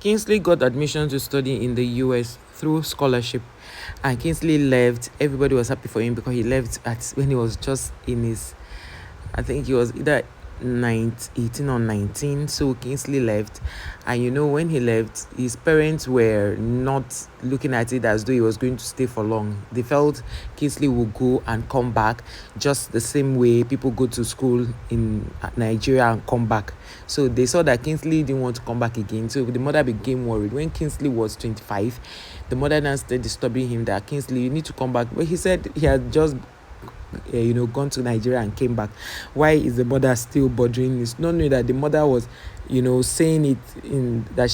Kinsley got admission to study in the US through scholarship, and Kinsley left. Everybody was happy for him because he left when he was just in his, I think he was either 18 or 19. So Kinsley left, and when he left, his parents were not looking at it as though he was going to stay for long. They felt Kinsley would go and come back just the same way people go to school in Nigeria and come back. So they saw that Kinsley didn't want to come back again. So the mother became worried. When Kinsley was 25, the mother now started disturbing him that Kinsley, you need to come back. But he said he had just gone to Nigeria and came back. Why is the mother still bothering this? Not knowing that the mother was, saying it in that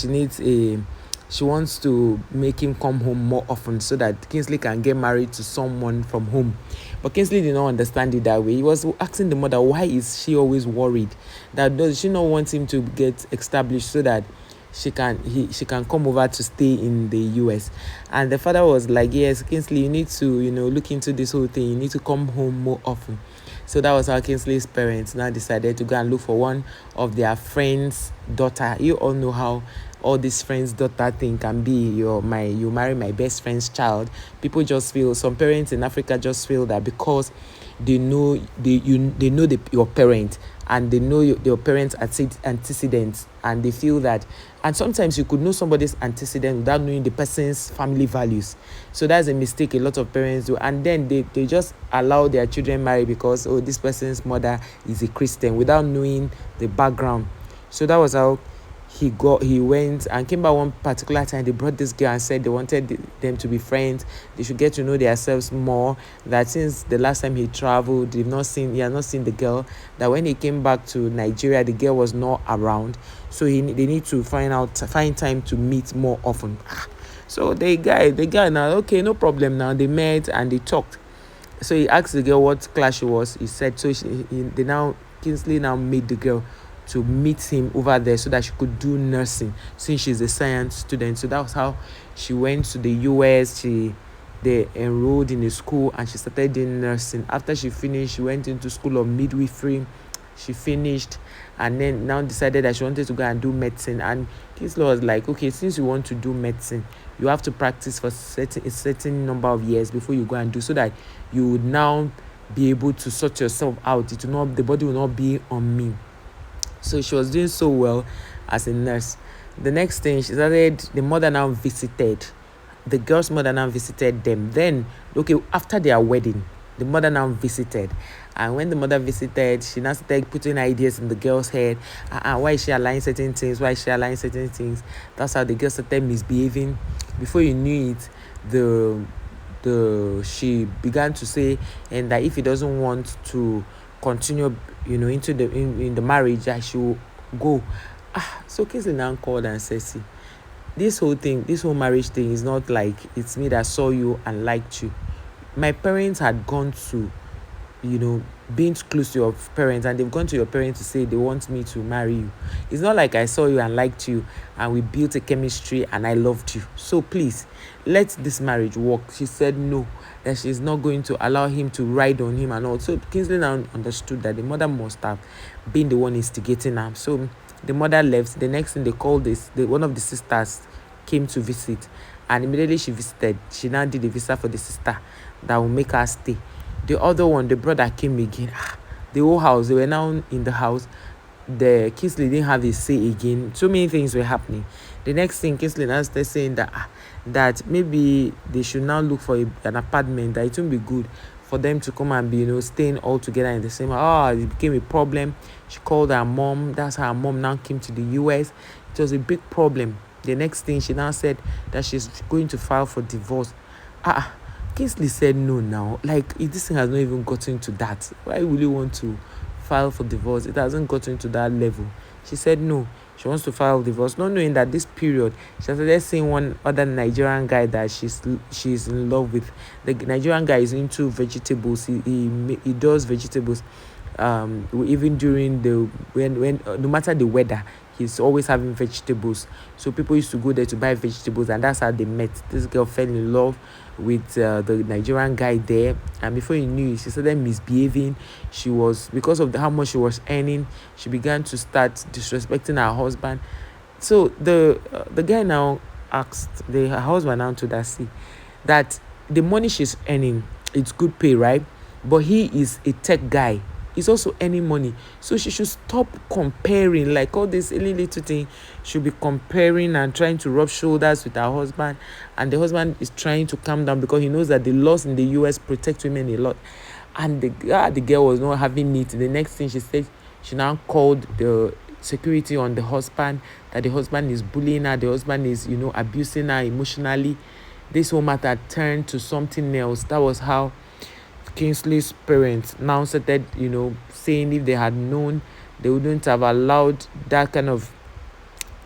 she wants to make him come home more often so that Kinsley can get married to someone from home. But Kinsley did not understand it that way. He was asking the mother, why is she always worried? That does she not want him to get established so that she can come over to stay in the US? And the father was like, yes, Kinsley, you need to look into this whole thing. You need to come home more often. So that was how Kinsley's parents now decided to go and look for one of their friends' daughter. You all know how all this friends' daughter thing can be. You marry my best friend's child. People just feel, some parents in Africa just feel that because they know your parent, and they know your parents' antecedents, and they feel that, and sometimes you could know somebody's antecedent without knowing the person's family values. So that's a mistake a lot of parents do, and then they just allow their children marry because, oh, this person's mother is a Christian, without knowing the background. So that was how he went and came back one particular time. They brought this girl and said they wanted them to be friends. They should get to know themselves more. That since the last time he traveled, he had not seen the girl. That when he came back to Nigeria, the girl was not around. So they need to find time to meet more often. So the guy now, okay, no problem. Now they met and they talked. So he asked the girl what class she was. He said so. Kinsley now made the girl to meet him over there so that she could do nursing since she's a science student. So that was how she went to the US. They enrolled in a school and she started doing nursing. After she finished, she went into school of midwifery. She finished and then now decided that she wanted to go and do medicine. And Kinsley was like, okay, since you want to do medicine, you have to practice for a certain number of years before you go and do, so that you would now be able to sort yourself out. The body will not be on me. So she was doing so well as a nurse. The next thing, the mother now visited. The girl's mother now visited them. Then, okay, after their wedding, the mother now visited. And when the mother visited, she now started putting ideas in the girl's head. Why is she allowing certain things? Why is she allowing certain things? That's how the girl started misbehaving. Before you knew it, she began to say, and that if he doesn't want to continue into in the marriage, I should go. So Kinsley now called and said, see, this whole marriage thing is not like it's me that saw you and liked you. My parents had gone to being close to your parents, and they've gone to your parents to say they want me to marry you. It's not like I saw you and liked you and we built a chemistry and I loved you. So please, let this marriage work. She said no, that she's not going to allow him to ride on him and all. So Kinsley now understood that the mother must have been the one instigating her. So the mother left. The next thing, they called one of the sisters came to visit, and immediately she visited. She now did a visa for the sister that will make her stay. The other one, the brother came again. The whole house, they were now in the house. The Kinsley didn't have a say again. So many things were happening. The next thing, Kinsley now started saying that maybe they should now look for an apartment, that it won't be good for them to come and be staying all together in the same house. It became a problem. She called her mom. That's how her mom now came to the US. It was a big problem. The next thing, she now said that she's going to file for divorce. Kinsley said no now. Like, this thing has not even gotten to that. Why will you want to file for divorce? It hasn't gotten to that level. She said no. She wants to file divorce, not knowing that this period, she started seeing one other Nigerian guy that she's in love with. The Nigerian guy is into vegetables. He does vegetables. Even during when no matter the weather, he's always having vegetables. So people used to go there to buy vegetables, and that's how they met. This girl fell in love with the Nigerian guy there, and before you knew it, she started misbehaving. She was, because of how much she was earning, she began to start disrespecting her husband. So the guy now asked the her husband now to that see that the money she's earning, it's good pay, right? But he is a tech guy. He's also earning money. So she should stop comparing, like all this little thing. Should be comparing and trying to rub shoulders with her husband. And the husband is trying to calm down because he knows that the laws in the US protect women a lot. And the girl was not having it. The next thing she said, she now called the security on the husband, that the husband is bullying her, the husband is, abusing her emotionally. This whole matter turned to something else. That was how Kinsley's parents now started, saying if they had known, they wouldn't have allowed that kind of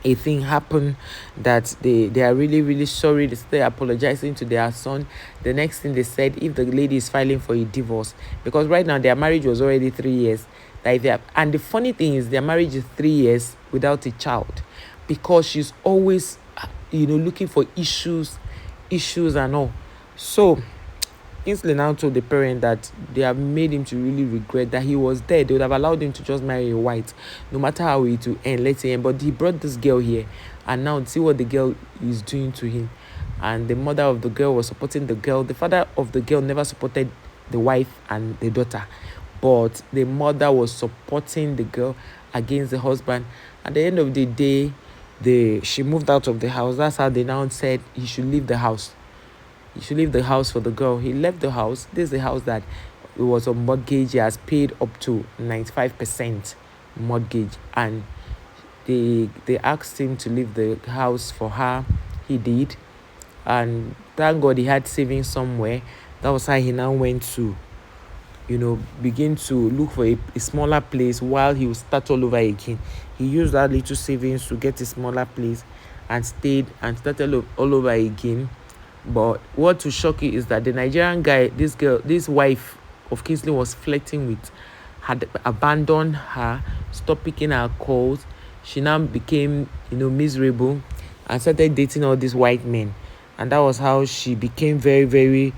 a thing happen, that they are really, really sorry. They started apologizing to their son. The next thing they said, if the lady is filing for a divorce, because right now their marriage was already 3 years. And the funny thing is their marriage is 3 years without a child, because she's always, looking for issues and all. So Kinsley now told the parent that they have made him to really regret that he was there. They would have allowed him to just marry a white, no matter how it will end, let's say. But he brought this girl here, and now see what the girl is doing to him. And the mother of the girl was supporting the girl. The father of the girl never supported the wife and the daughter, but the mother was supporting the girl against the husband. At the end of the day, she moved out of the house. That's how they now said he should leave the house. He should leave the house for the girl. He left the house. This is the house that it was on mortgage. He has paid up to 95% mortgage. And they asked him to leave the house for her. He did. And thank God he had savings somewhere. That was how he now went to, begin to look for a smaller place while he would start all over again. He used that little savings to get a smaller place and stayed and started all over again. But what will shock you is that the Nigerian guy, this wife of Kinsley was flirting with, had abandoned her, stopped picking her calls. She now became, miserable and started dating all these white men. And that was how she became very, very,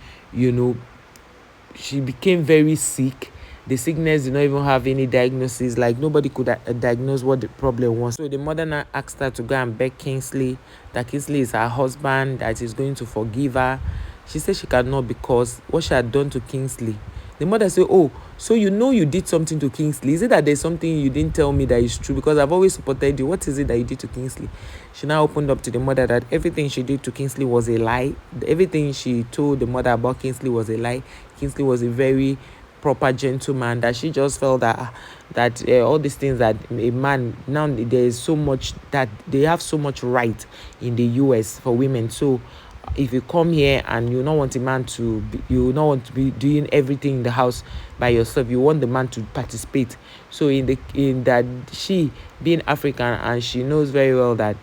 she became very sick. The sickness did not even have any diagnosis. Like, nobody could diagnose what the problem was. So the mother now asked her to go and beg Kinsley, that Kinsley is her husband, that he's going to forgive her. She said she cannot, because what she had done to Kinsley. The mother said, oh, so you did something to Kinsley. Is it that there's something you didn't tell me that is true? Because I've always supported you. What is it that you did to Kinsley? She now opened up to the mother that everything she did to Kinsley was a lie. Everything she told the mother about Kinsley was a lie. Kinsley was a very proper gentleman, that she just felt that all these things, that a man, now there is so much, that they have so much right in the US for women. So if you come here and you don't want a man to be, you don't want to be doing everything in the house by yourself, you want the man to participate. So in that, she being African, and she knows very well that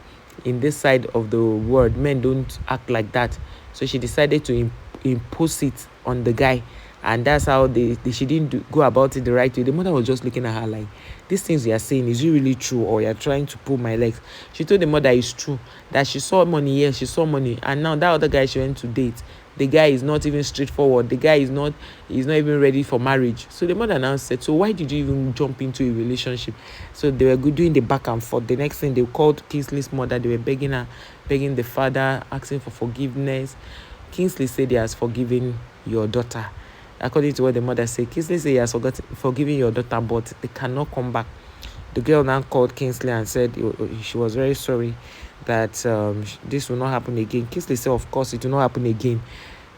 in this side of the world men don't act like that, so she decided to impose it on the guy. And that's how she didn't go about it the right way. The mother was just looking at her like, these things you are saying, is it really true, or you're trying to pull my legs? She told the mother it's true, that she saw money. Yes, she saw money. And now that other guy she went to date, the guy is not even straightforward. The guy is not even ready for marriage. So the mother now said, so why did you even jump into a relationship? So they were doing the back and forth. The next thing, they called Kinsley's mother. They were begging the father, asking for forgiveness. Kinsley said he has forgiven your daughter. According to what the mother said, Kinsley said he has forgiven your daughter, but they cannot come back. The girl now called Kinsley and said she was very sorry that this will not happen again. Kinsley said, of course, it will not happen again.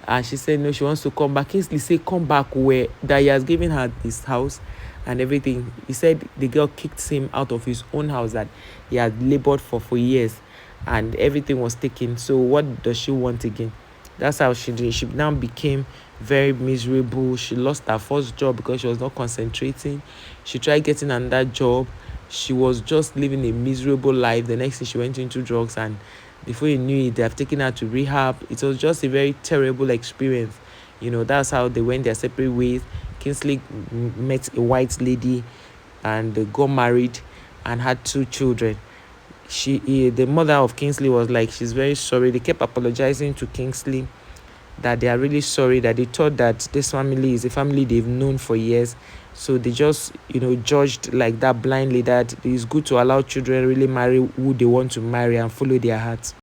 And she said, no, she wants to come back. Kinsley said, come back where? That he has given her his house and everything. He said the girl kicked him out of his own house that he had labored for years, and everything was taken. So what does she want again? That's how she did. She now became very miserable. She lost her first job because she was not concentrating. She tried getting another job. She was just living a miserable life. The next thing, she went into drugs, and before you knew it, they have taken her to rehab. It was just a very terrible experience. That's how they went their separate ways. Kinsley met a white lady, and they got married and had 2 children. The mother of Kinsley was like, she's very sorry. They kept apologizing to Kinsley, that they are really sorry, that they thought that this family is a family they've known for years, So they just, judged like that blindly, that it's good to allow children really marry who they want to marry and follow their heart.